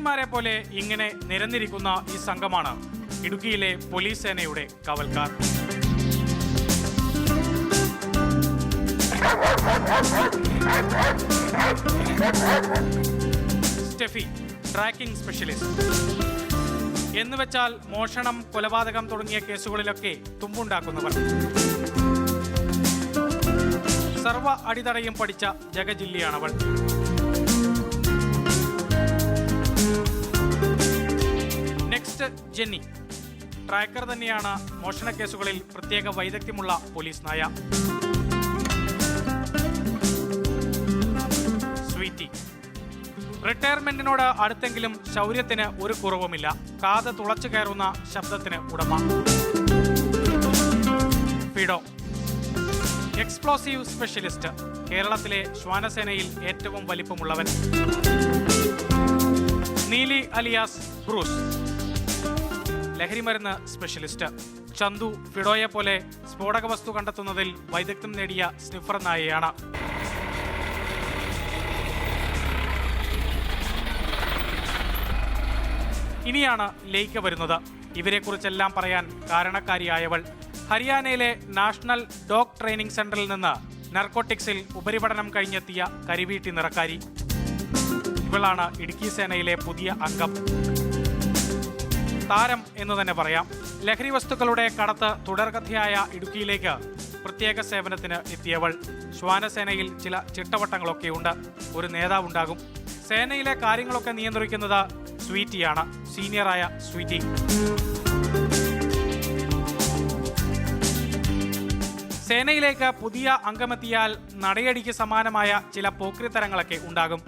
ഭടന്മാരെ പോലെ ഇങ്ങനെ നിരന്നിരിക്കുന്ന ഈ സംഘമാണ് ഇടുക്കിയിലെ പോലീസ് സേനയുടെ കാവൽക്കാർ. Steffi, tracking specialist. എന്നുവെച്ചാൽ മോഷണം, കൊലപാതകം തുടങ്ങിയ കേസുകളിലൊക്കെ തുമ്പുണ്ടാക്കുന്നവർ. സർവ അടിതടയും പഠിച്ച ജഗജില്ലിയാണവൾ. Next Jenny. ട്രാക്കർ തന്നെയാണ് മോഷണ കേസുകളിൽ പ്രത്യേക വൈദഗ്ധ്യമുള്ള പോലീസ് നായ. സ്വീറ്റി. റിട്ടയർമെന്റിനോട് അടുത്തെങ്കിലും ശൗര്യത്തിന് ഒരു കുറവുമില്ല. കാത് തുളച്ചു കയറുന്ന ശബ്ദത്തിന് ഉടമ. ഫിഡോ. Explosive specialist. കേരളത്തിലെ ശ്വാനസേനയിൽ ഏറ്റവും വലിപ്പമുള്ളവൻ. Neeli alias Bruce. ലഹരിമരുന്ന് സ്പെഷ്യലിസ്റ്റ്. ചന്തു ഫിഡോയെ പോലെ സ്ഫോടക വസ്തു കണ്ടെത്തുന്നതിൽ വൈദഗ്ധ്യം നേടിയ സ്നിഫർ നായയാണ്. ഇനിയാണ് ലേക്ക് വരുന്നത്. ഇവരെക്കുറിച്ചെല്ലാം പറയാൻ കാരണക്കാരിയായവൾ. ഹരിയാനയിലെ നാഷണൽ ഡോഗ് ട്രെയിനിംഗ് സെന്ററിൽ നിന്ന് നർക്കോട്ടിക്സിൽ ഉപരിപഠനം കഴിഞ്ഞെത്തിയ കരിവീട്ടി നിറക്കാരി. ഇവളാണ് ഇടുക്കി സേനയിലെ പുതിയ അംഗം. താരം എന്ന് തന്നെ പറയാം. ലഹരി വസ്തുക്കളുടെ കടത്ത് തുടർകഥയായ ഇടുക്കിയിലേക്ക് പ്രത്യേക സേവനത്തിന് എത്തിയവൾ. ശ്വാനസേനയിൽ ചില ചിട്ടവട്ടങ്ങളൊക്കെയുണ്ട്. ഒരു നേതാവുണ്ടാകും. സേനയിലെ കാര്യങ്ങളൊക്കെ നിയന്ത്രിക്കുന്നത് സ്വീറ്റിയാണ്. സീനിയറായ സ്വീറ്റി. സേനയിലേക്ക് പുതിയ അംഗമെത്തിയാൽ നടയടിക്ക് സമാനമായ ചില പോക്രിത്തരങ്ങളൊക്കെ ഉണ്ടാകും.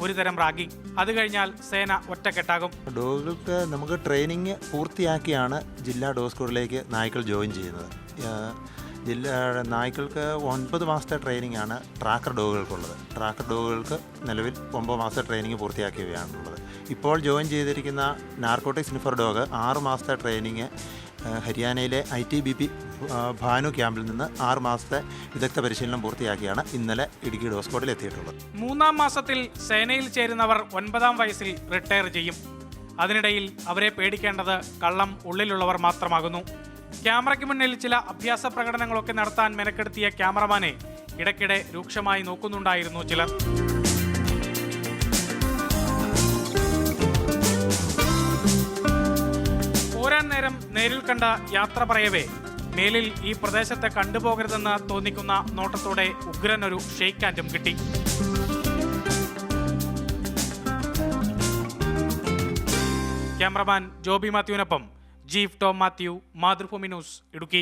ഒരുതരം റാഗിംഗ്. അത് കഴിഞ്ഞാൽ സേന ഒറ്റക്കെട്ടാകും. ഡോഗുകൾക്ക് നമുക്ക് ട്രെയിനിങ് പൂർത്തിയാക്കിയാണ് ജില്ലാ ഡോഗ് സ്ക്വാഡിലേക്ക് നായ്ക്കൾ ജോയിൻ ചെയ്യുന്നത്. നായ്ക്കൾക്ക് 9 മാസത്തെ ട്രെയിനിങ് ആണ് ട്രാക്കർ ഡോഗുകൾക്കുള്ളത്. ട്രാക്കർ ഡോഗുകൾക്ക് നിലവിൽ 9 മാസത്തെ ട്രെയിനിങ് പൂർത്തിയാക്കിയവയാണുള്ളത്. ഇപ്പോൾ ജോയിൻ ചെയ്തിരിക്കുന്ന നാർക്കോട്ടിക് സ്നിഫർ ഡോഗ് 6 മാസത്തെ ട്രെയിനിങ് ഹരിയാനയിലെ ITBP ഭാനു ക്യാമ്പിൽ നിന്ന് 6 മാസത്തെ വിദഗ്ധ പരിശീലനം പൂർത്തിയാക്കിയാണ് ഇന്നലെ ഇടുക്കി ഡോഗ് സ്ക്വാഡിൽ എത്തിയിട്ടുള്ളത്. 3-ാം മാസത്തിൽ സേനയിൽ ചേരുന്നവർ 9-ാം വയസ്സിൽ റിട്ടയർ ചെയ്യും. അതിനിടയിൽ അവരെ പേടിക്കേണ്ടത് കള്ളം ഉള്ളിലുള്ളവർ മാത്രമാകുന്നു. ക്യാമറയ്ക്ക് മുന്നിൽ ചില അഭ്യാസ പ്രകടനങ്ങളൊക്കെ നടത്താൻ മെനക്കെടുത്തിയ ക്യാമറമാനെ ഇടയ്ക്കിടെ രൂക്ഷമായി നോക്കുന്നുണ്ടായിരുന്നു ചിലർ. പോരാൻ നേരം നേരിൽ കണ്ട യാത്ര പറയവേ മേലിൽ ഈ പ്രദേശത്തെ കണ്ടുപോകരുതെന്ന് തോന്നിക്കുന്ന നോട്ടത്തോടെ ഉഗ്രനൊരു ഷെയ്ക്ക് ഹാൻഡും കിട്ടി. ക്യാമറമാൻ ജോബി മാത്യുവിനൊപ്പം ജീഫ് ടോം മാത്യു, മാതൃഭൂമി ന്യൂസ്, ഇടുക്കി.